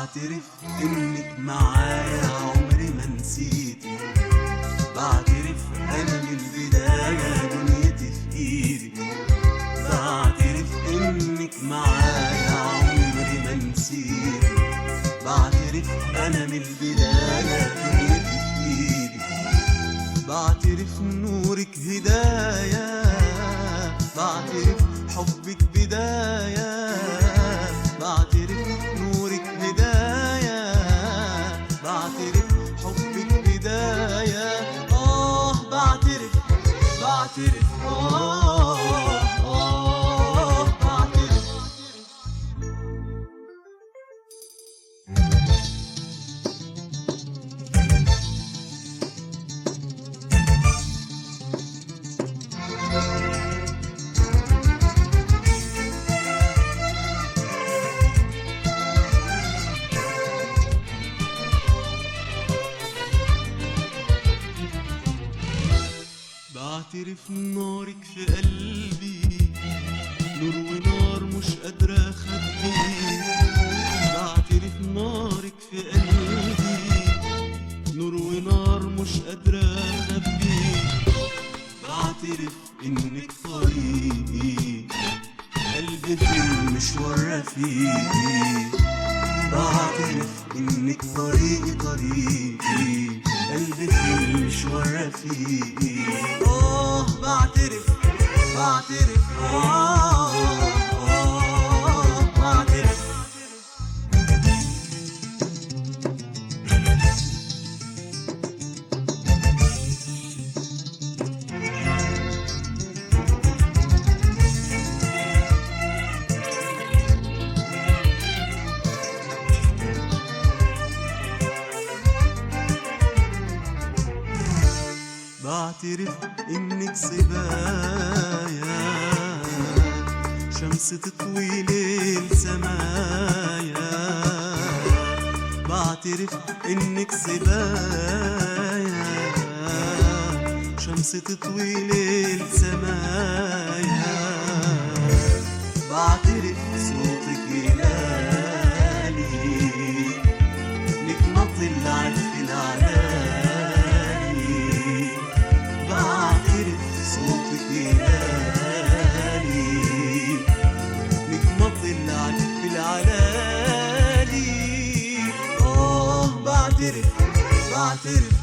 بعترف انك معايا عمري ما نسيتي، بعترف انا من البداية دنيتي في ايدي، بعترف انك معايا عمري ما نسيتي، بعترف انا من البداية دنيتي في ايدي، بعترف نورك هداية، بعترف حبك بداية، بعترف نورك هداية، بعترف حبك بداية. بعترف بعترف بعترف. بعترف نارك في قلبي، نور ونار مش قادرة أخبي، بعترف نارك في قلبي، نور ونار مش قادرة أخبي، بعترف إنك طريقي، قلبي في المشوار رفيقي، بعترف إنك طريقي، قلبي في المشوار رفيقي. بعترف بعترف بعترف. بعترف انك سبايا، شمس تطوي ليل سمايا، بعترف انك سبايا، شمس تطوي ليل سمايا، بعترف صوتك يلالي، نجمة طلعت في العلالي، بعترف صوتك يلالي، نجمة طلعت في العلالي. بعترف بعترف